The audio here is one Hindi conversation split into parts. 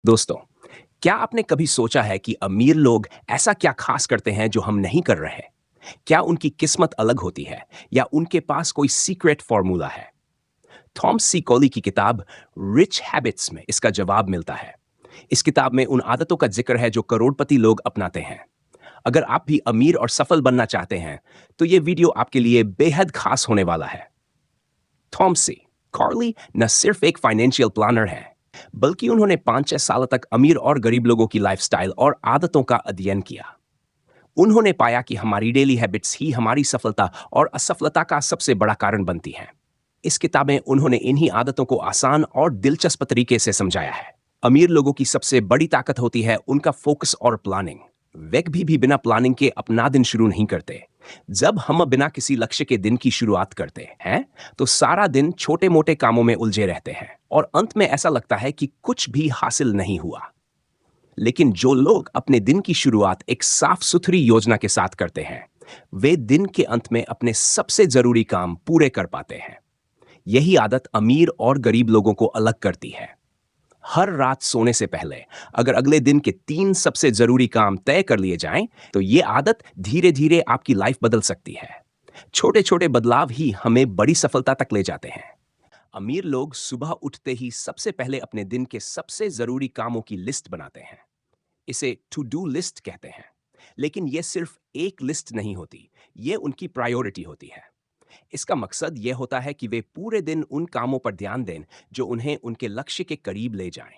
दोस्तों, क्या आपने कभी सोचा है कि अमीर लोग ऐसा क्या खास करते हैं जो हम नहीं कर रहे? क्या उनकी किस्मत अलग होती है या उनके पास कोई सीक्रेट फॉर्मूला है? थॉमस सी कॉली की किताब रिच हैबिट्स में इसका जवाब मिलता है। इस किताब में उन आदतों का जिक्र है जो करोड़पति लोग अपनाते हैं। अगर आप भी अमीर और सफल बनना चाहते हैं, तो ये वीडियो आपके लिए बेहद खास होने वाला है। थॉमसी कॉर्ली न सिर्फ एक फाइनेंशियल प्लानर है, बल्कि उन्होंने 5-6 साल तक अमीर और गरीब लोगों की लाइफस्टाइल और आदतों का अध्ययन किया। उन्होंने पाया कि हमारी डेली हैबिट्स ही हमारी सफलता और असफलता का सबसे बड़ा कारण बनती हैं। इस किताब में उन्होंने इन्हीं आदतों को आसान और दिलचस्प तरीके से समझाया है। अमीर लोगों की सबसे बड़ी ताकत होती है उनका फोकस और प्लानिंग। वे कभी भी बिना प्लानिंग के अपना दिन शुरू नहीं करते। जब हम बिना किसी लक्ष्य के दिन की शुरुआत करते हैं, तो सारा दिन छोटे मोटे कामों में उलझे रहते हैं और अंत में ऐसा लगता है कि कुछ भी हासिल नहीं हुआ। लेकिन जो लोग अपने दिन की शुरुआत एक साफ सुथरी योजना के साथ करते हैं, वे दिन के अंत में अपने सबसे जरूरी काम पूरे कर पाते हैं। यही आदत अमीर और गरीब लोगों को अलग करती है। हर रात सोने से पहले अगर अगले दिन के 3 सबसे जरूरी काम तय कर लिए जाएं, तो ये आदत धीरे धीरे आपकी लाइफ बदल सकती है। छोटे छोटे बदलाव ही हमें बड़ी सफलता तक ले जाते हैं। अमीर लोग सुबह उठते ही सबसे पहले अपने दिन के सबसे जरूरी कामों की लिस्ट बनाते हैं। इसे टू डू लिस्ट कहते हैं। लेकिन यह सिर्फ एक लिस्ट नहीं होती, यह उनकी प्रायोरिटी होती है। इसका मकसद यह होता है कि वे पूरे दिन उन कामों पर ध्यान दें जो उन्हें उनके लक्ष्य के करीब ले जाएं।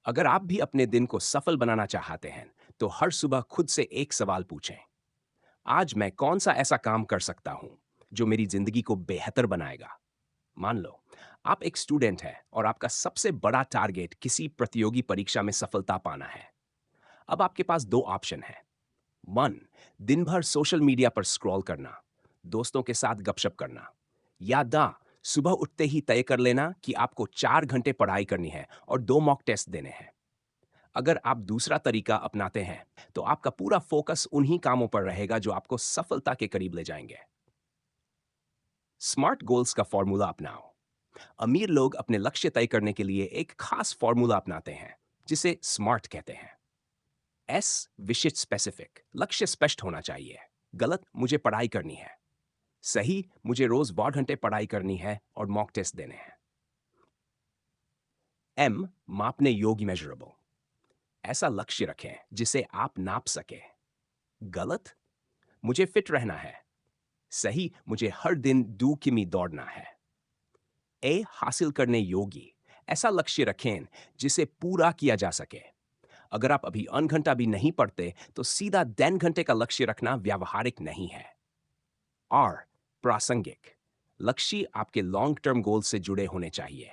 अगर आप भी अपने दिन को सफल बनाना चाहते हैं, तो हर सुबह खुद से एक सवाल पूछें। आज मैं कौन सा ऐसा काम कर सकता हूं जो मेरी जिंदगी को बेहतर बनाएगा? मान लो आप एक स्टूडेंट हैं और आपका सबसे बड़ा टारगेट किसी प्रतियोगी परीक्षा में सफलता पाना है। अब आपके पास दो ऑप्शन हैं। 1, दिन भर सोशल मीडिया पर स्क्रॉल करना, दोस्तों के साथ गपशप करना, या दा सुबह उठते ही तय कर लेना कि आपको 4 घंटे पढ़ाई करनी है और 2 मॉक टेस्ट देने हैं। अगर आप दूसरा तरीका अपनाते हैं, तो आपका पूरा फोकस उन्हीं कामों पर रहेगा जो आपको सफलता के करीब ले जाएंगे। स्मार्ट गोल्स का फॉर्मूला अपनाओ। अमीर लोग अपने लक्ष्य तय करने के लिए एक खास फॉर्मूला अपनाते हैं, जिसे स्मार्ट कहते हैं। एस, विशिष्ट स्पेसिफिक, लक्ष्य स्पष्ट होना चाहिए। गलत, मुझे पढ़ाई करनी है। सही, मुझे रोज 12 घंटे पढ़ाई करनी है और मॉक टेस्ट देने हैं। एम, मापने योग्य, मेजरेबल, ऐसा लक्ष्य रखें जिसे आप नाप सके। गलत, मुझे फिट रहना है। सही, मुझे हर दिन 2 किमी दौड़ना है। ए, हासिल करने योग्य, ऐसा लक्ष्य रखें जिसे पूरा किया जा सके। अगर आप अभी घंटा भी नहीं पढ़ते, तो सीधा 10 घंटे का लक्ष्य रखना व्यावहारिक नहीं है। आर, प्रासंगिक, लक्ष्य आपके लॉन्ग टर्म गोल से जुड़े होने चाहिए।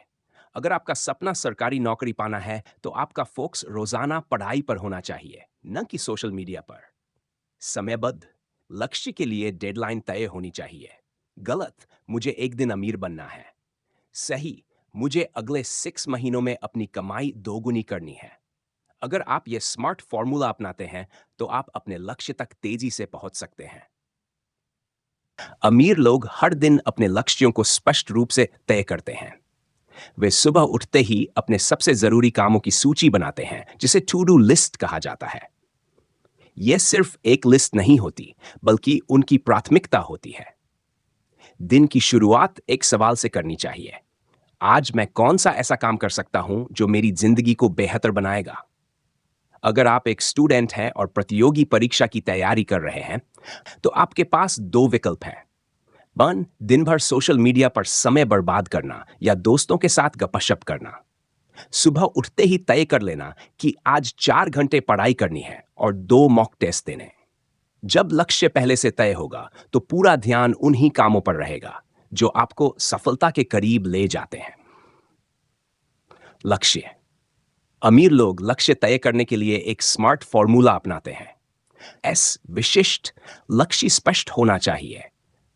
अगर आपका सपना सरकारी नौकरी पाना है, तो आपका फोकस रोजाना पढ़ाई पर होना चाहिए, न कि सोशल मीडिया पर। समयबद्ध, लक्ष्य के लिए डेडलाइन तय होनी चाहिए। गलत, मुझे एक दिन अमीर बनना है। सही, मुझे अगले 6 महीनों में अपनी कमाई दोगुनी करनी है। अगर आप ये स्मार्ट फॉर्मूला अपनाते हैं, तो आप अपने लक्ष्य तक तेजी से पहुंच सकते हैं। अमीर लोग हर दिन अपने लक्ष्यों को स्पष्ट रूप से तय करते हैं। वे सुबह उठते ही अपने सबसे जरूरी कामों की सूची बनाते हैं, जिसे टू डू लिस्ट कहा जाता है। यह सिर्फ एक लिस्ट नहीं होती, बल्कि उनकी प्राथमिकता होती है। दिन की शुरुआत एक सवाल से करनी चाहिए। आज मैं कौन सा ऐसा काम कर सकता हूं जो मेरी जिंदगी को बेहतर बनाएगा? अगर आप एक स्टूडेंट हैं और प्रतियोगी परीक्षा की तैयारी कर रहे हैं, तो आपके पास दो विकल्प हैं। 1, दिन भर सोशल मीडिया पर समय बर्बाद करना या दोस्तों के साथ गपशप करना। सुबह उठते ही तय कर लेना कि आज 4 घंटे पढ़ाई करनी है और 2 मॉक टेस्ट देने। जब लक्ष्य पहले से तय होगा, तो पूरा ध्यान उन्हीं कामों पर रहेगा जो आपको सफलता के करीब ले जाते हैं। लक्ष्य, अमीर लोग लक्ष्य तय करने के लिए एक स्मार्ट फॉर्मूला अपनाते हैं। एस, विशिष्ट, लक्ष्य स्पष्ट होना चाहिए।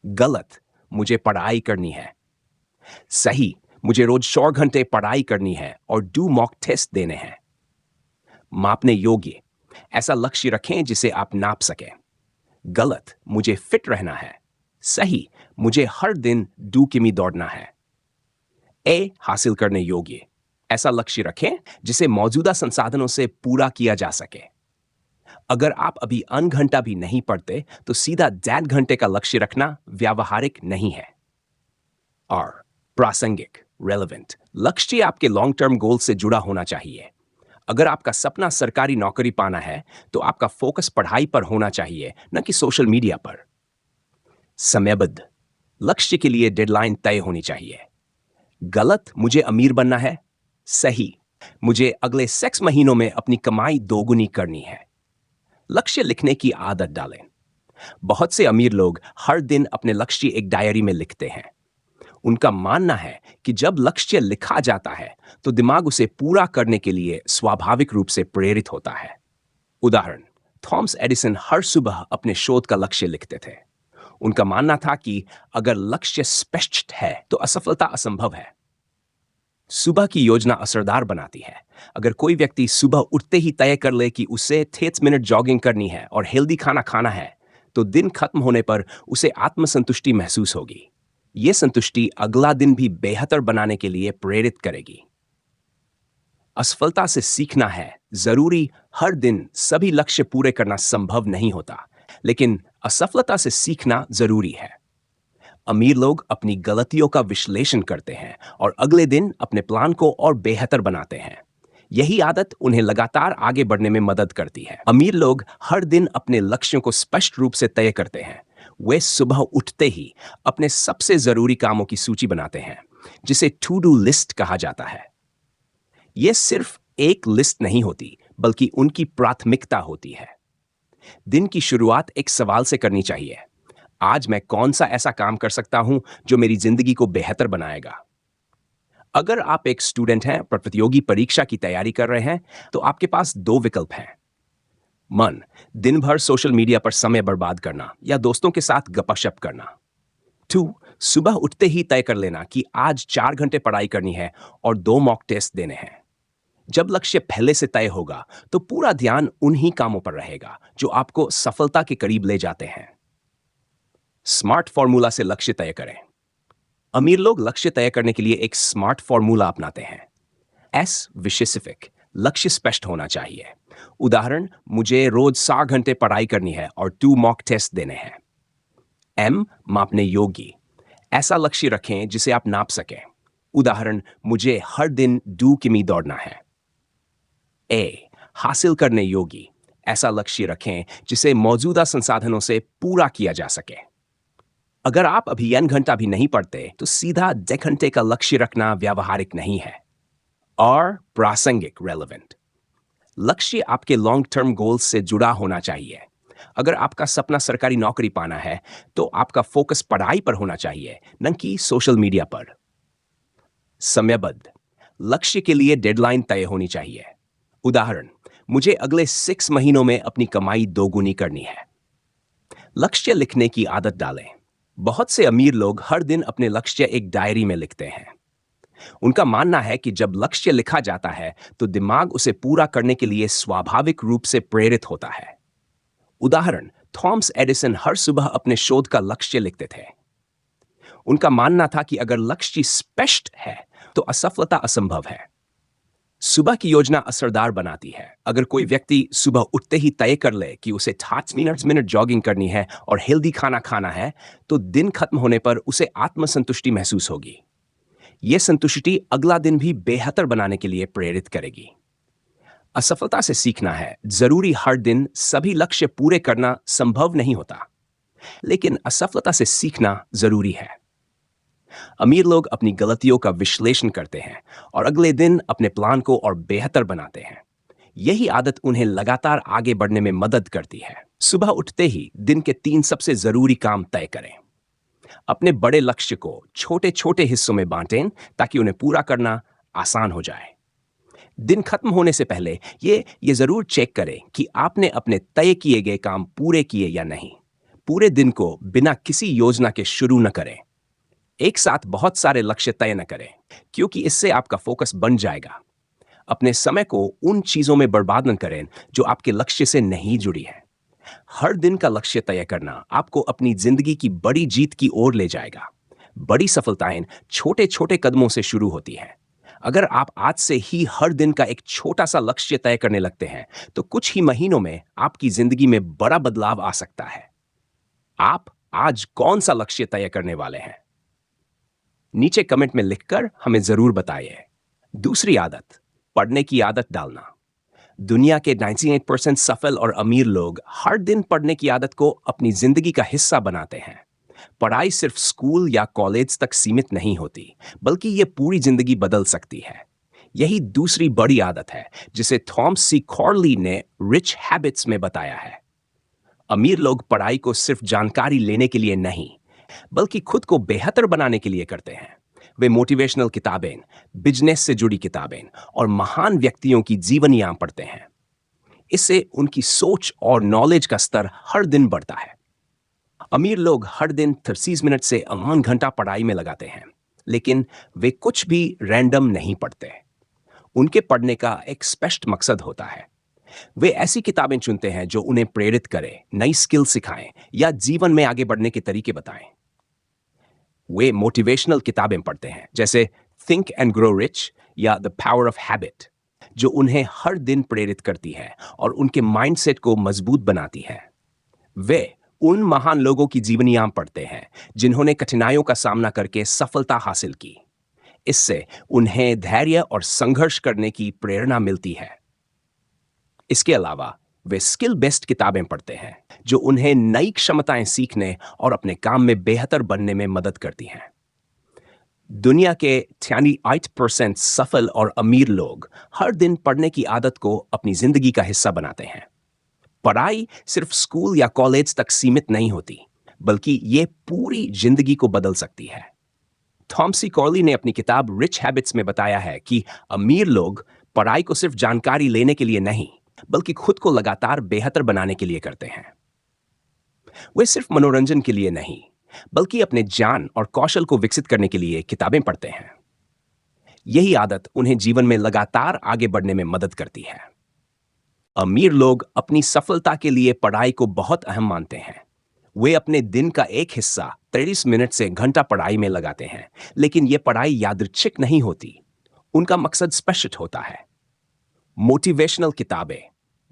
गलत, मुझे पढ़ाई करनी है। सही, मुझे रोज 4 घंटे पढ़ाई करनी है और 2 मॉक टेस्ट देने हैं। मापने योग्य, ऐसा लक्ष्य रखें जिसे आप नाप सकें। गलत, मुझे फिट रहना है। सही, मुझे हर दिन 2 किमी दौड़ना है। ए, हासिल करने योग्य, ऐसा लक्ष्य रखें जिसे मौजूदा संसाधनों से पूरा किया जा सके। अगर आप अभी अन घंटा भी नहीं पढ़ते तो सीधा 1.5 घंटे का लक्ष्य रखना व्यावहारिक नहीं है। और प्रासंगिक रेलेवेंट लक्ष्य आपके लॉन्ग टर्म गोल से जुड़ा होना चाहिए। अगर आपका सपना सरकारी नौकरी पाना है तो आपका फोकस पढ़ाई पर होना चाहिए, न कि सोशल मीडिया पर। समयबद्ध लक्ष्य के लिए डेडलाइन तय होनी चाहिए। गलत मुझे अमीर बनना है, सही मुझे अगले 6 महीनों में अपनी कमाई दोगुनी करनी है। लक्ष्य लिखने की आदत डालें। बहुत से अमीर लोग हर दिन अपने लक्ष्य एक डायरी में लिखते हैं। उनका मानना है कि जब लक्ष्य लिखा जाता है तो दिमाग उसे पूरा करने के लिए स्वाभाविक रूप से प्रेरित होता है। उदाहरण, थॉमस एडिसन हर सुबह अपने शोध का लक्ष्य लिखते थे। उनका मानना था कि अगर लक्ष्य स्पष्ट है तो असफलता असंभव है। सुबह की योजना असरदार बनाती है। अगर कोई व्यक्ति सुबह उठते ही तय कर ले कि उसे 30 मिनट जॉगिंग करनी है और हेल्दी खाना खाना है, तो दिन खत्म होने पर उसे आत्मसंतुष्टि महसूस होगी। यह संतुष्टि अगला दिन भी बेहतर बनाने के लिए प्रेरित करेगी। असफलता से सीखना है जरूरी। हर दिन सभी लक्ष्य पूरे करना संभव नहीं होता, लेकिन असफलता से सीखना जरूरी है। अमीर लोग अपनी गलतियों का विश्लेषण करते हैं और अगले दिन अपने प्लान को और बेहतर बनाते हैं। यही आदत उन्हें लगातार आगे बढ़ने में मदद करती है। अमीर लोग हर दिन अपने लक्ष्यों को स्पष्ट रूप से तय करते हैं। वे सुबह उठते ही अपने सबसे जरूरी कामों की सूची बनाते हैं, जिसे टू डू लिस्ट कहा जाता है। यह सिर्फ एक लिस्ट नहीं होती, बल्कि उनकी प्राथमिकता होती है। दिन की शुरुआत एक सवाल से करनी चाहिए। आज मैं कौन सा ऐसा काम कर सकता हूं जो मेरी जिंदगी को बेहतर बनाएगा? अगर आप एक स्टूडेंट हैं, प्रतियोगी परीक्षा की तैयारी कर रहे हैं, तो आपके पास 2 विकल्प हैं। मन, दिन भर सोशल मीडिया पर समय बर्बाद करना या दोस्तों के साथ गपशप करना। 2, सुबह उठते ही तय कर लेना कि आज 4 घंटे पढ़ाई करनी है और 2 मॉक टेस्ट देने हैं। जब लक्ष्य पहले से तय होगा, तो पूरा ध्यान उन्हीं कामों पर रहेगा जो आपको सफलता के करीब ले जाते हैं। स्मार्ट फॉर्मूला से लक्ष्य तय करें। अमीर लोग लक्ष्य तय करने के लिए एक स्मार्ट फॉर्मूला अपनाते हैं। एस विशिष्ट लक्ष्य स्पष्ट होना चाहिए। उदाहरण, मुझे रोज 7 घंटे पढ़ाई करनी है और 2 मॉक टेस्ट देने हैं। एम मापने योग्य, ऐसा लक्ष्य रखें जिसे आप नाप सकें। उदाहरण, मुझे हर दिन 2 किमी दौड़ना है। ए हासिल करने योग्य, ऐसा लक्ष्य रखें जिसे मौजूदा संसाधनों से पूरा किया जा सके। अगर आप अभी n घंटा भी नहीं पढ़ते तो सीधा 1.5 घंटे का लक्ष्य रखना व्यावहारिक नहीं है। और प्रासंगिक रेलेवेंट लक्ष्य आपके लॉन्ग टर्म गोल्स से जुड़ा होना चाहिए। अगर आपका सपना सरकारी नौकरी पाना है तो आपका फोकस पढ़ाई पर होना चाहिए, न कि सोशल मीडिया पर। समयबद्ध लक्ष्य के लिए डेडलाइन तय होनी चाहिए। उदाहरण, मुझे अगले 6 महीनों में अपनी कमाई दोगुनी करनी है। लक्ष्य लिखने की आदत डालें। बहुत से अमीर लोग हर दिन अपने लक्ष्य एक डायरी में लिखते हैं। उनका मानना है कि जब लक्ष्य लिखा जाता है तो दिमाग उसे पूरा करने के लिए स्वाभाविक रूप से प्रेरित होता है। उदाहरण, थॉमस एडिसन हर सुबह अपने शोध का लक्ष्य लिखते थे। उनका मानना था कि अगर लक्ष्य स्पष्ट है तो असफलता असंभव है। सुबह की योजना असरदार बनाती है। अगर कोई व्यक्ति सुबह उठते ही तय कर ले कि उसे 30 मिनट जॉगिंग करनी है और हेल्दी खाना खाना है, तो दिन खत्म होने पर उसे आत्मसंतुष्टि महसूस होगी। यह संतुष्टि अगला दिन भी बेहतर बनाने के लिए प्रेरित करेगी। असफलता से सीखना है जरूरी। हर दिन सभी लक्ष्य पूरे करना संभव नहीं होता, लेकिन असफलता से सीखना जरूरी है। अमीर लोग अपनी गलतियों का विश्लेषण करते हैं और अगले दिन अपने प्लान को और बेहतर बनाते हैं। यही आदत उन्हें लगातार आगे बढ़ने में मदद करती है। सुबह उठते ही दिन के 3 सबसे जरूरी काम तय करें। अपने बड़े लक्ष्य को छोटे छोटे हिस्सों में बांटें ताकि उन्हें पूरा करना आसान हो जाए। दिन खत्म होने से पहले ये जरूर चेक करें कि आपने अपने तय किए गए काम पूरे किए या नहीं। पूरे दिन को बिना किसी योजना के शुरू न करें। एक साथ बहुत सारे लक्ष्य तय न करें, क्योंकि इससे आपका फोकस बन जाएगा। अपने समय को उन चीजों में बर्बाद न करें जो आपके लक्ष्य से नहीं जुड़ी है। हर दिन का लक्ष्य तय करना आपको अपनी जिंदगी की बड़ी जीत की ओर ले जाएगा। बड़ी सफलताएं छोटे छोटे कदमों से शुरू होती हैं। अगर आप आज से ही हर दिन का एक छोटा सा लक्ष्य तय करने लगते हैं, तो कुछ ही महीनों में आपकी जिंदगी में बड़ा बदलाव आ सकता है। आप आज कौन सा लक्ष्य तय करने वाले हैं? नीचे कमेंट में लिखकर हमें जरूर बताइए। दूसरी आदत, पढ़ने की आदत डालना। दुनिया के 98% सफल और अमीर लोग हर दिन पढ़ने की आदत को अपनी जिंदगी का हिस्सा बनाते हैं। पढ़ाई सिर्फ स्कूल या कॉलेज तक सीमित नहीं होती, बल्कि ये पूरी जिंदगी बदल सकती है। यही दूसरी बड़ी आदत है जिसे थॉमस सी कॉर्ली ने रिच हैबिट्स में बताया है। अमीर लोग पढ़ाई को सिर्फ जानकारी लेने के लिए नहीं, बल्कि खुद को बेहतर बनाने के लिए करते हैं। वे मोटिवेशनल किताबें, बिजनेस से जुड़ी किताबें और महान व्यक्तियों की जीवनियां पढ़ते हैं। इससे उनकी सोच और नॉलेज का स्तर हर दिन बढ़ता है। अमीर लोग हर दिन 30 मिनट से 9 घंटा पढ़ाई में लगाते हैं, लेकिन वे कुछ भी रैंडम नहीं पढ़ते। उनके पढ़ने का एक स्पष्ट मकसद होता है। वे ऐसी किताबें चुनते हैं जो उन्हें प्रेरित करें, नई स्किल सिखाएं या जीवन में आगे बढ़ने के तरीके बताएं। वे मोटिवेशनल किताबें पढ़ते हैं, जैसे थिंक एंड ग्रो रिच या द पावर ऑफ हैबिट, जो उन्हें हर दिन प्रेरित करती है और उनके माइंडसेट को मजबूत बनाती है। वे उन महान लोगों की जीवनियां पढ़ते हैं जिन्होंने कठिनाइयों का सामना करके सफलता हासिल की। इससे उन्हें धैर्य और संघर्ष करने की प्रेरणा मिलती है। इसके अलावा वे स्किल बेस्ड किताबें पढ़ते हैं जो उन्हें नई क्षमताएं सीखने और अपने काम में बेहतर बनने में मदद करती हैं। दुनिया के 98% सफल और अमीर लोग हर दिन पढ़ने की आदत को अपनी जिंदगी का हिस्सा बनाते हैं। पढ़ाई सिर्फ स्कूल या कॉलेज तक सीमित नहीं होती, बल्कि ये पूरी जिंदगी को बदल सकती है। थॉमस सी कॉर्ली ने अपनी किताब रिच हैबिट्स में बताया है कि अमीर लोग पढ़ाई को सिर्फ जानकारी लेने के लिए नहीं, बल्कि खुद को लगातार बेहतर बनाने के लिए करते हैं। वे सिर्फ मनोरंजन के लिए नहीं, बल्कि अपने ज्ञान और कौशल को विकसित करने के लिए किताबें पढ़ते हैं। यही आदत उन्हें जीवन में लगातार आगे बढ़ने में मदद करती है। अमीर लोग अपनी सफलता के लिए पढ़ाई को बहुत अहम मानते हैं। वे अपने दिन का एक हिस्सा 30 मिनट से घंटा पढ़ाई में लगाते हैं, लेकिन यह पढ़ाई यादृच्छिक नहीं होती। उनका मकसद स्पष्ट होता है। मोटिवेशनल किताबें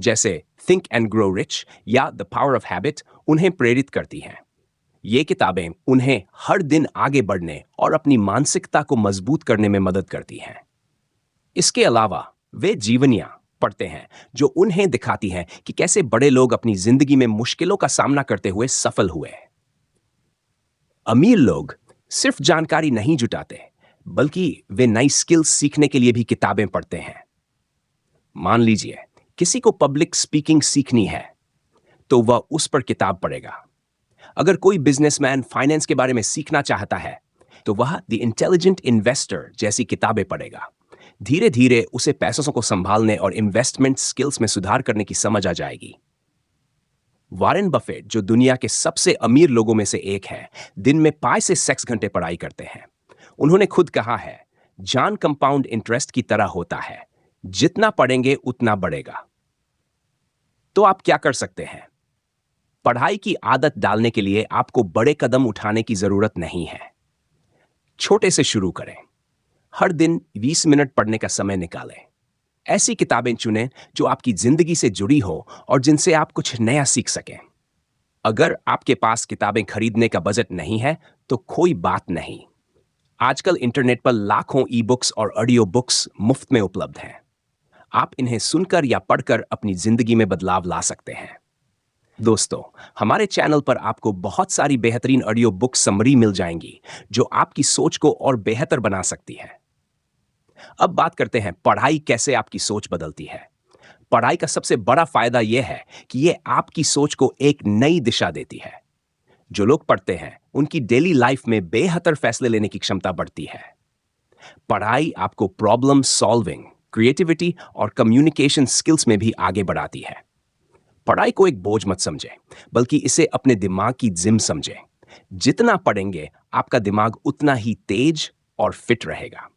जैसे थिंक एंड ग्रो रिच या द पावर ऑफ हैबिट उन्हें प्रेरित करती हैं। ये किताबें उन्हें हर दिन आगे बढ़ने और अपनी मानसिकता को मजबूत करने में मदद करती हैं। इसके अलावा वे जीवनियां पढ़ते हैं जो उन्हें दिखाती हैं कि कैसे बड़े लोग अपनी जिंदगी में मुश्किलों का सामना करते हुए सफल हुए। अमीर लोग सिर्फ जानकारी नहीं जुटाते, बल्कि वे नई स्किल्स सीखने के लिए भी किताबें पढ़ते हैं। मान लीजिए किसी को पब्लिक स्पीकिंग सीखनी है, तो वह उस पर किताब पढ़ेगा। अगर कोई बिजनेसमैन फाइनेंस के बारे में सीखना चाहता है, तो वह द इंटेलिजेंट इन्वेस्टर जैसी किताबें पढ़ेगा। धीरे धीरे उसे पैसों को संभालने और इन्वेस्टमेंट स्किल्स में सुधार करने की समझ आ जाएगी। वॉरेन बफेट, जो दुनिया के सबसे अमीर लोगों में से एक है, दिन में 5 से 6 घंटे पढ़ाई करते हैं। उन्होंने खुद कहा है, जान कंपाउंड इंटरेस्ट की तरह होता है, जितना पढ़ेंगे उतना बढ़ेगा। तो आप क्या कर सकते हैं? पढ़ाई की आदत डालने के लिए आपको बड़े कदम उठाने की जरूरत नहीं है। छोटे से शुरू करें। हर दिन 20 मिनट पढ़ने का समय निकालें। ऐसी किताबें चुनें जो आपकी जिंदगी से जुड़ी हो और जिनसे आप कुछ नया सीख सकें। अगर आपके पास किताबें खरीदने का बजट नहीं है, तो कोई बात नहीं। आजकल इंटरनेट पर लाखों ई बुक्स और ऑडियो बुक्स मुफ्त में उपलब्ध हैं। आप इन्हें सुनकर या पढ़कर अपनी जिंदगी में बदलाव ला सकते हैं। दोस्तों, हमारे चैनल पर आपको बहुत सारी बेहतरीन ऑडियो बुक समरी मिल जाएंगी जो आपकी सोच को और बेहतर बना सकती है। अब बात करते हैं पढ़ाई कैसे आपकी सोच बदलती है। पढ़ाई का सबसे बड़ा फायदा यह है कि यह आपकी सोच को एक नई दिशा देती है। जो लोग पढ़ते हैं, उनकी डेली लाइफ में बेहतर फैसले लेने की क्षमता बढ़ती है। पढ़ाई आपको प्रॉब्लम सॉल्विंग, क्रिएटिविटी और कम्युनिकेशन स्किल्स में भी आगे बढ़ाती है। पढ़ाई को एक बोझ मत समझें, बल्कि इसे अपने दिमाग की जिम समझें। जितना पढ़ेंगे, आपका दिमाग उतना ही तेज और फिट रहेगा।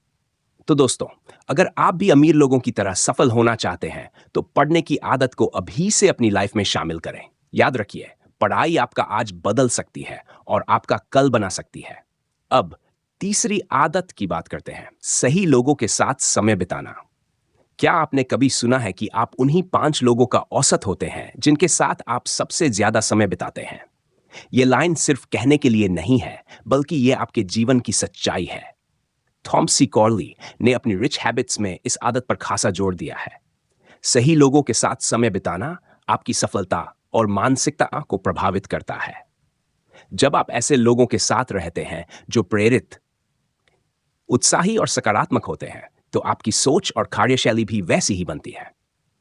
तो दोस्तों, अगर आप भी अमीर लोगों की तरह सफल होना चाहते हैं, तो पढ़ने की आदत को अभी से अपनी लाइफ में शामिल करें। याद रखिए, पढ़ाई आपका आज बदल सकती है और आपका कल बना सकती है। अब तीसरी आदत की बात करते हैं, सही लोगों के साथ समय बिताना। क्या आपने कभी सुना है कि आप उन्हीं 5 लोगों का औसत होते हैं जिनके साथ आप सबसे ज्यादा समय बिताते हैं? ये लाइन सिर्फ कहने के लिए नहीं है, बल्कि ये आपके जीवन की सच्चाई है। थॉमस सी कॉर्ली ने अपनी रिच हैबिट्स में इस आदत पर खासा जोर दिया है। सही लोगों के साथ समय बिताना आपकी सफलता और मानसिकता को प्रभावित करता है। जब आप ऐसे लोगों के साथ रहते हैं जो प्रेरित, उत्साही और सकारात्मक होते हैं, तो आपकी सोच और कार्यशैली भी वैसी ही बनती है।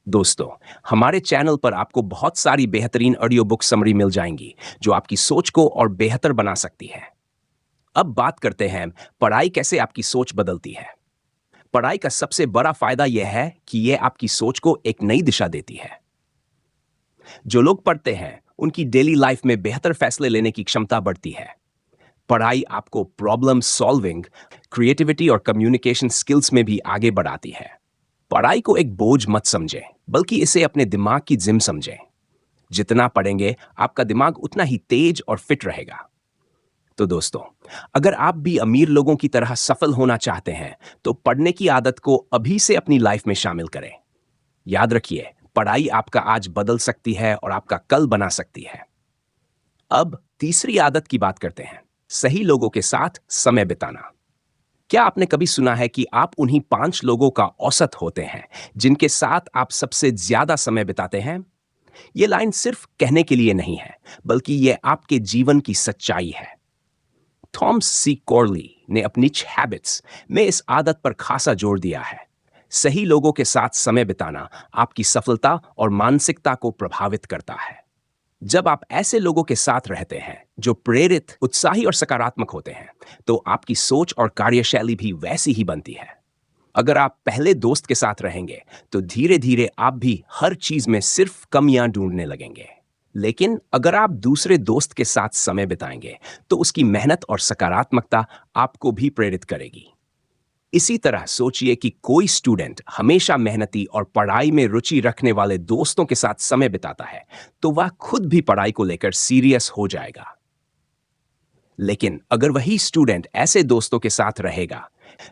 दोस्तों, हमारे चैनल पर आपको बहुत सारी बेहतरीन ऑडियो बुक समरी मिल जाएंगी जो आपकी सोच को और बेहतर बना सकती है। अब बात करते हैं पढ़ाई कैसे आपकी सोच बदलती है। पढ़ाई का सबसे बड़ा फायदा यह है कि यह आपकी सोच को एक नई दिशा देती है। जो लोग पढ़ते हैं उनकी डेली लाइफ में बेहतर फैसले लेने की क्षमता बढ़ती है। पढ़ाई आपको प्रॉब्लम सॉल्विंग, क्रिएटिविटी और कम्युनिकेशन स्किल्स में भी आगे बढ़ाती है। पढ़ाई को एक बोझ मत समझें, बल्कि इसे अपने दिमाग की जिम समझें। जितना पढ़ेंगे आपका दिमाग उतना ही तेज और फिट रहेगा। तो दोस्तों, अगर आप भी अमीर लोगों की तरह सफल होना चाहते हैं, तो पढ़ने की आदत को अभी से अपनी लाइफ में शामिल करें। याद रखिए, पढ़ाई आपका आज बदल सकती है और आपका कल बना सकती है। अब तीसरी आदत की बात करते हैं, सही लोगों के साथ समय बिताना। क्या आपने कभी सुना है कि आप उन्हीं 5 लोगों का औसत होते हैं जिनके साथ आप सबसे ज्यादा समय बिताते हैं? यह लाइन सिर्फ कहने के लिए नहीं है, बल्कि यह आपके जीवन की सच्चाई है। थॉमस सी कॉर्ली ने अपनी हैबिट्स में इस आदत पर खासा जोर दिया है। सही लोगों के साथ समय बिताना आपकी सफलता और मानसिकता को प्रभावित करता है। जब आप ऐसे लोगों के साथ रहते हैं जो प्रेरित, उत्साही और सकारात्मक होते हैं, तो आपकी सोच और कार्यशैली भी वैसी ही बनती है। अगर आप पहले दोस्त के साथ रहेंगे, तो धीरे धीरे आप भी हर चीज में सिर्फ कमियां ढूंढने लगेंगे। लेकिन अगर आप दूसरे दोस्त के साथ समय बिताएंगे, तो उसकी मेहनत और सकारात्मकता आपको भी प्रेरित करेगी। इसी तरह सोचिए कि कोई स्टूडेंट हमेशा मेहनती और पढ़ाई में रुचि रखने वाले दोस्तों के साथ समय बिताता है, तो वह खुद भी पढ़ाई को लेकर सीरियस हो जाएगा। लेकिन अगर वही स्टूडेंट ऐसे दोस्तों के साथ रहेगा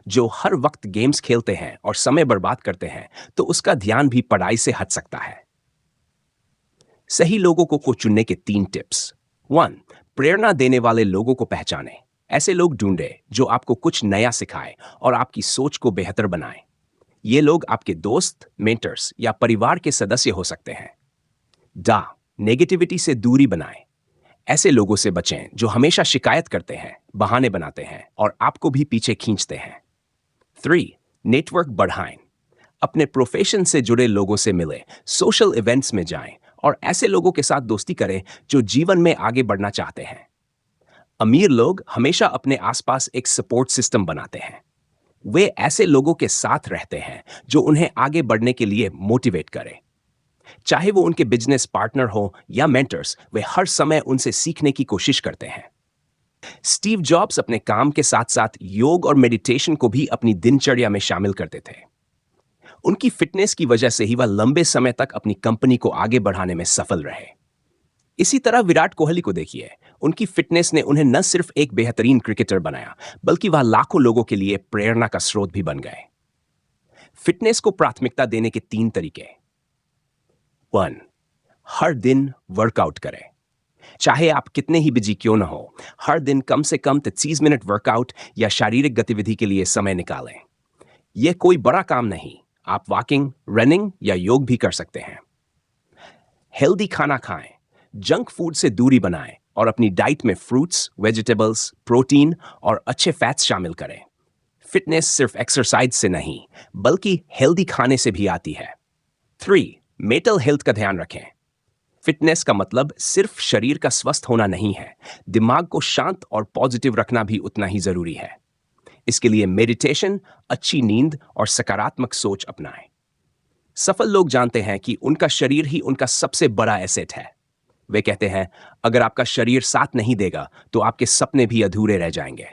जो हर वक्त गेम्स खेलते हैं और समय बर्बाद करते हैं, तो उसका ध्यान भी पढ़ाई से हट सकता है। सही लोगों को चुनने के 3 टिप्स। 1. प्रेरणा देने वाले लोगों को पहचानें। ऐसे लोग ढूंढें जो आपको कुछ नया सिखाएं और आपकी सोच को बेहतर बनाएं। ये लोग आपके दोस्त, मेंटर्स या परिवार के सदस्य हो सकते हैं। नेगेटिविटी से दूरी बनाएं। ऐसे लोगों से बचें जो हमेशा शिकायत करते हैं, बहाने बनाते हैं और आपको भी पीछे खींचते हैं। 3. नेटवर्क बढ़ाएं। अपने प्रोफेशन से जुड़े लोगों से मिलें, सोशल इवेंट्स में जाएं और ऐसे लोगों के साथ दोस्ती करें जो जीवन में आगे बढ़ना चाहते हैं। अमीर लोग हमेशा अपने आसपास एक सपोर्ट सिस्टम बनाते हैं। वे ऐसे लोगों के साथ रहते हैं जो उन्हें आगे बढ़ने के लिए मोटिवेट करें। चाहे वो उनके बिजनेस पार्टनर हो या मेंटर्स, वे हर समय उनसे सीखने की कोशिश करते हैं। स्टीव जॉब्स अपने काम के साथ साथ योग और मेडिटेशन को भी अपनी दिनचर्या में शामिल करते थे। उनकी फिटनेस की वजह से ही वह लंबे समय तक अपनी कंपनी को आगे बढ़ाने में सफल रहे। इसी तरह विराट कोहली को देखिए, उनकी फिटनेस ने उन्हें न सिर्फ एक बेहतरीन क्रिकेटर बनाया, बल्कि वह लाखों लोगों के लिए प्रेरणा का स्रोत भी बन गए। फिटनेस को प्राथमिकता देने के 3 तरीके। 1. हर दिन वर्कआउट करें। चाहे आप कितने ही बिजी क्यों न हो, हर दिन कम से कम 30 मिनट वर्कआउट या शारीरिक गतिविधि के लिए समय निकालें। यह कोई बड़ा काम नहीं, आप वॉकिंग, रनिंग या योग भी कर सकते हैं। हेल्दी खाना खाएं, जंक फूड से दूरी बनाएं और अपनी डाइट में फ्रूट्स, वेजिटेबल्स, प्रोटीन और अच्छे फैट्स शामिल करें। फिटनेस सिर्फ एक्सरसाइज से नहीं, बल्कि हेल्दी खाने से भी आती है। 3. मेंटल हेल्थ का ध्यान रखें। फिटनेस का मतलब सिर्फ शरीर का स्वस्थ होना नहीं है, दिमाग को शांत और पॉजिटिव रखना भी उतना ही जरूरी है। इसके लिए मेडिटेशन, अच्छी नींद और सकारात्मक सोच अपनाएं। सफल लोग जानते हैं कि उनका शरीर ही उनका सबसे बड़ा एसेट है। वे कहते हैं, अगर आपका शरीर साथ नहीं देगा, तो आपके सपने भी अधूरे रह जाएंगे।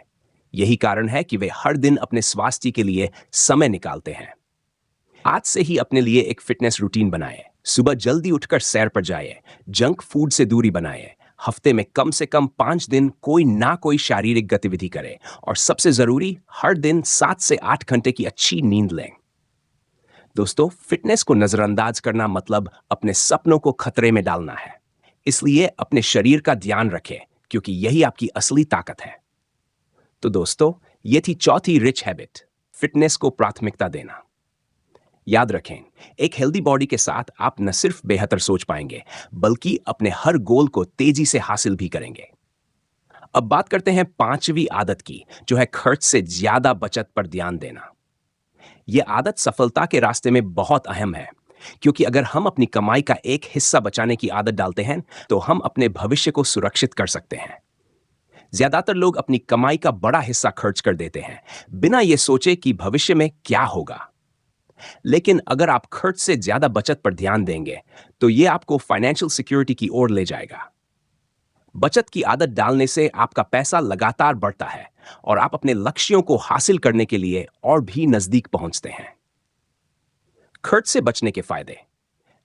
यही कारण है कि वे हर दिन अपने स्वास्थ्य के लिए समय निकालते हैं। आज से ही अपने लिए एक फिटनेस रूटीन बनाएं। सुबह जल्दी उठकर सैर पर जाइए, जंक फूड से दूरी बनाइए, हफ्ते में कम से कम 5 दिन कोई ना कोई शारीरिक गतिविधि करें और सबसे जरूरी हर दिन 7 से 8 घंटे की अच्छी नींद लें। दोस्तों, फिटनेस को नजरअंदाज करना मतलब अपने सपनों को खतरे में डालना है। इसलिए अपने शरीर का ध्यान रखें, क्योंकि यही आपकी असली ताकत है। तो दोस्तों, ये थी चौथी रिच हैबिट, फिटनेस को प्राथमिकता देना। याद रखें, एक हेल्दी बॉडी के साथ आप न सिर्फ बेहतर सोच पाएंगे, बल्कि अपने हर गोल को तेजी से हासिल भी करेंगे। अब बात करते हैं पांचवी आदत की, जो है खर्च से ज्यादा बचत पर ध्यान देना। यह आदत सफलता के रास्ते में बहुत अहम है, क्योंकि अगर हम अपनी कमाई का एक हिस्सा बचाने की आदत डालते हैं, तो हम अपने भविष्य को सुरक्षित कर सकते हैं। ज्यादातर लोग अपनी कमाई का बड़ा हिस्सा खर्च कर देते हैं, बिना यह सोचे कि भविष्य में क्या होगा। लेकिन अगर आप खर्च से ज्यादा बचत पर ध्यान देंगे, तो यह आपको फाइनेंशियल सिक्योरिटी की ओर ले जाएगा। बचत की आदत डालने से आपका पैसा लगातार बढ़ता है और आप अपने लक्ष्यों को हासिल करने के लिए और भी नजदीक पहुंचते हैं। खर्च से बचने के फायदे।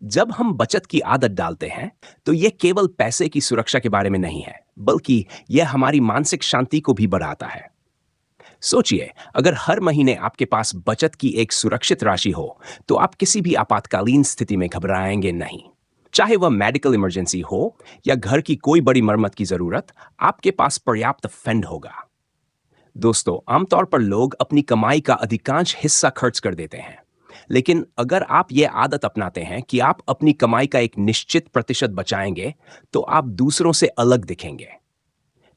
जब हम बचत की आदत डालते हैं, तो यह केवल पैसे की सुरक्षा के बारे में नहीं है, बल्कि यह हमारी मानसिक शांति को भी बढ़ाता है। सोचिए, अगर हर महीने आपके पास बचत की एक सुरक्षित राशि हो, तो आप किसी भी आपातकालीन स्थिति में घबराएंगे नहीं। चाहे वह मेडिकल इमरजेंसी हो या घर की कोई बड़ी मरम्मत की जरूरत, आपके पास पर्याप्त फंड होगा। दोस्तों, आमतौर पर लोग अपनी कमाई का अधिकांश हिस्सा खर्च कर देते हैं, लेकिन अगर आप यह आदत अपनाते हैं कि आप अपनी कमाई का एक निश्चित प्रतिशत बचाएंगे, तो आप दूसरों से अलग दिखेंगे।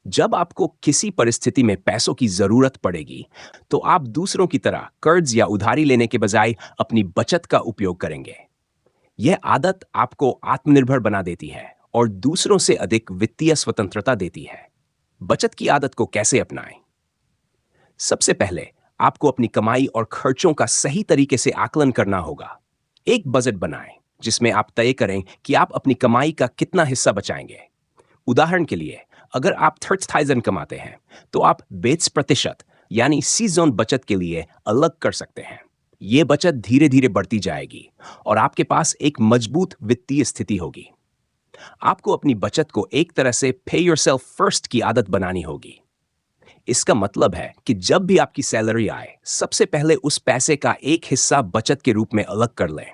जब आपको किसी परिस्थिति में पैसों की जरूरत पड़ेगी, तो आप दूसरों की तरह कर्ज या उधारी लेने के बजाय अपनी बचत का उपयोग करेंगे। यह आदत आपको आत्मनिर्भर बना देती है और दूसरों से अधिक वित्तीय स्वतंत्रता देती है। बचत की आदत को कैसे अपनाएं? सबसे पहले आपको अपनी कमाई और खर्चों का सही तरीके से आकलन करना होगा। एक बजट बनाएं, जिसमें आप तय करें कि आप अपनी कमाई का कितना हिस्सा बचाएंगे। उदाहरण के लिए, अगर आप 30,000 कमाते हैं, तो आप 20% यानी सी जोन बचत के लिए अलग कर सकते हैं। यह बचत धीरे धीरे बढ़ती जाएगी और आपके पास एक मजबूत वित्तीय स्थिति होगी। आपको अपनी बचत को एक तरह से पे योरसेल्फ फर्स्ट की आदत बनानी होगी। इसका मतलब है कि जब भी आपकी सैलरी आए, सबसे पहले उस पैसे का एक हिस्सा बचत के रूप में अलग कर लें,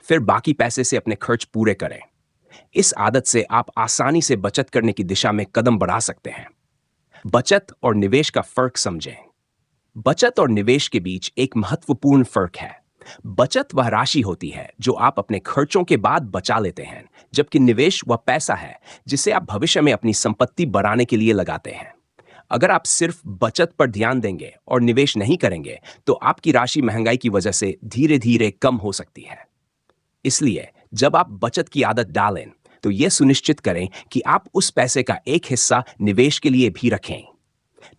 फिर बाकी पैसे से अपने खर्च पूरे करें। इस आदत से आप आसानी से बचत करने की दिशा में कदम बढ़ा सकते हैं। बचत और निवेश का फर्क समझें। बचत और निवेश के बीच एक महत्वपूर्ण फर्क है। बचत वह राशि होती है जो आप अपने खर्चों के बाद बचा लेते हैं, जबकि निवेश वह पैसा है जिसे आप भविष्य में अपनी संपत्ति बढ़ाने के लिए लगाते हैं। अगर आप सिर्फ बचत पर ध्यान देंगे और निवेश नहीं करेंगे, तो आपकी राशि महंगाई की वजह से धीरे धीरे कम हो सकती है। इसलिए जब आप बचत की आदत डालें, तो यह सुनिश्चित करें कि आप उस पैसे का एक हिस्सा निवेश के लिए भी रखें।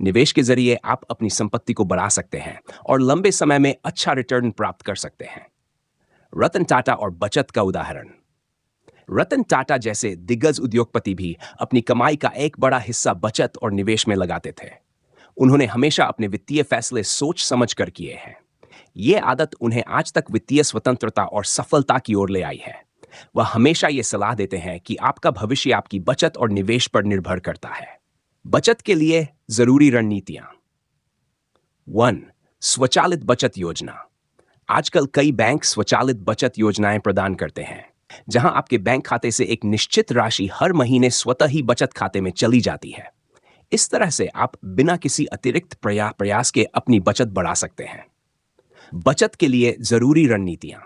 निवेश के जरिए आप अपनी संपत्ति को बढ़ा सकते हैं और लंबे समय में अच्छा रिटर्न प्राप्त कर सकते हैं। रतन टाटा और बचत का उदाहरण। रतन टाटा जैसे दिग्गज उद्योगपति भी अपनी कमाई का एक बड़ा हिस्सा बचत और निवेश में लगाते थे। उन्होंने हमेशा अपने वित्तीय फैसले सोच समझ कर किए हैं। यह आदत उन्हें आज तक वित्तीय स्वतंत्रता और सफलता की ओर ले आई है। वह हमेशा यह सलाह देते हैं कि आपका भविष्य आपकी बचत और निवेश पर निर्भर करता है। बचत के लिए जरूरी रणनीतियां। 1. स्वचालित बचत योजना। आजकल कई बैंक स्वचालित बचत योजनाएं प्रदान करते हैं, जहां आपके बैंक खाते से एक निश्चित राशि हर महीने स्वतः ही बचत खाते में चली जाती है। इस तरह से आप बिना किसी अतिरिक्त प्रयास के अपनी बचत बढ़ा सकते हैं। बचत के लिए जरूरी रणनीतियां।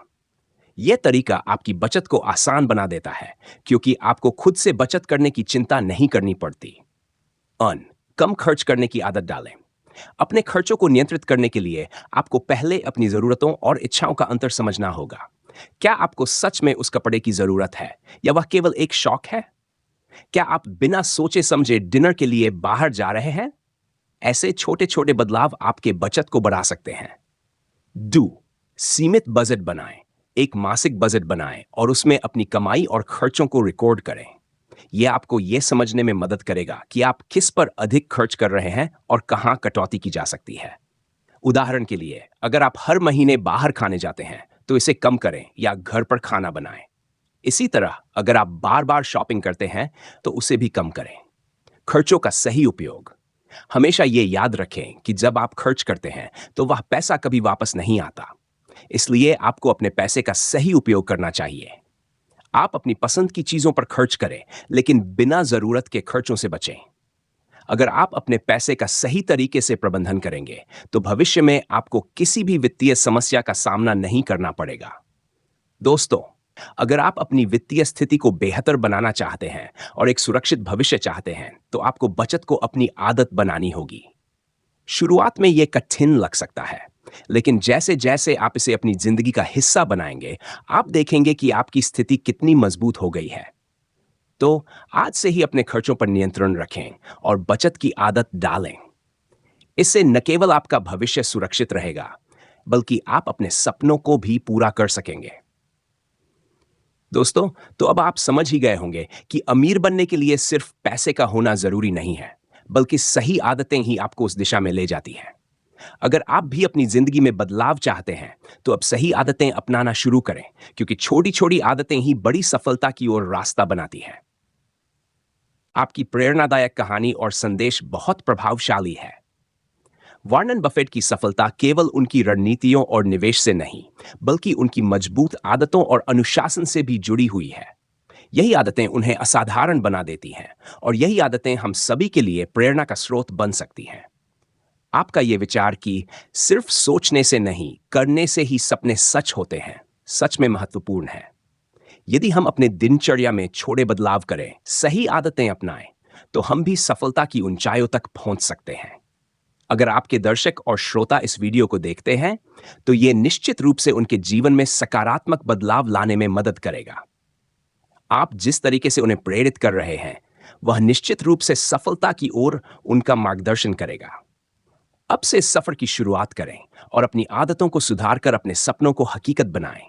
यह तरीका आपकी बचत को आसान बना देता है, क्योंकि आपको खुद से बचत करने की चिंता नहीं करनी पड़ती। कम खर्च करने की आदत डालें। अपने खर्चों को नियंत्रित करने के लिए आपको पहले अपनी जरूरतों और इच्छाओं का अंतर समझना होगा। क्या आपको सच में उस कपड़े की जरूरत है, या वह केवल एक शौक है? क्या आप बिना सोचे समझे डिनर के लिए बाहर जा रहे हैं? ऐसे छोटे छोटे बदलाव आपके बचत को बढ़ा सकते हैं। सीमित बजट बनाएं। एक मासिक बजट बनाएं और उसमें अपनी कमाई और खर्चों को रिकॉर्ड करें। यह आपको यह समझने में मदद करेगा कि आप किस पर अधिक खर्च कर रहे हैं और कहां कटौती की जा सकती है। उदाहरण के लिए, अगर आप हर महीने बाहर खाने जाते हैं, तो इसे कम करें या घर पर खाना बनाएं। इसी तरह अगर आप बार बार शॉपिंग करते हैं तो उसे भी कम करें। खर्चों का सही उपयोग। हमेशा ये याद रखें कि जब आप खर्च करते हैं तो वह पैसा कभी वापस नहीं आता। इसलिए आपको अपने पैसे का सही उपयोग करना चाहिए। आप अपनी पसंद की चीजों पर खर्च करें, लेकिन बिना जरूरत के खर्चों से बचें। अगर आप अपने पैसे का सही तरीके से प्रबंधन करेंगे तो भविष्य में आपको किसी भी वित्तीय समस्या का सामना नहीं करना पड़ेगा। दोस्तों, अगर आप अपनी वित्तीय स्थिति को बेहतर बनाना चाहते हैं और एक सुरक्षित भविष्य चाहते हैं तो आपको बचत को अपनी आदत बनानी होगी। शुरुआत में यह कठिन लग सकता है, लेकिन जैसे जैसे आप इसे अपनी जिंदगी का हिस्सा बनाएंगे, आप देखेंगे कि आपकी स्थिति कितनी मजबूत हो गई है। तो आज से ही अपने खर्चों पर नियंत्रण रखें और बचत की आदत डालें। इससे न केवल आपका भविष्य सुरक्षित रहेगा, बल्कि आप अपने सपनों को भी पूरा कर सकेंगे। दोस्तों, तो अब आप समझ ही गए होंगे कि अमीर बनने के लिए सिर्फ पैसे का होना जरूरी नहीं है, बल्कि सही आदतें ही आपको उस दिशा में ले जाती हैं। अगर आप भी अपनी जिंदगी में बदलाव चाहते हैं, तो अब सही आदतें अपनाना शुरू करें, क्योंकि छोटी छोटी आदतें ही बड़ी सफलता की ओर रास्ता बनाती हैं। आपकी प्रेरणादायक कहानी और संदेश बहुत प्रभावशाली है। वॉरेन बफेट की सफलता केवल उनकी रणनीतियों और निवेश से नहीं, बल्कि उनकी मजबूत आदतों और अनुशासन से भी जुड़ी हुई है। यही आदतें उन्हें असाधारण बना देती हैं, और यही आदतें हम सभी के लिए प्रेरणा का स्रोत बन सकती हैं। आपका ये विचार कि सिर्फ सोचने से नहीं, करने से ही सपने सच होते हैं, सच में महत्वपूर्ण है। यदि हम अपने दिनचर्या में छोटे बदलाव करें, सही आदतें अपनाएं, तो हम भी सफलता की ऊंचाइयों तक पहुंच सकते हैं। अगर आपके दर्शक और श्रोता इस वीडियो को देखते हैं, तो ये निश्चित रूप से उनके जीवन में सकारात्मक बदलाव लाने में मदद करेगा। आप जिस तरीके से उन्हें प्रेरित कर रहे हैं, वह निश्चित रूप से सफलता की ओर उनका मार्गदर्शन करेगा। अब से इस सफर की शुरुआत करें और अपनी आदतों को सुधार कर अपने सपनों को हकीकत बनाएं।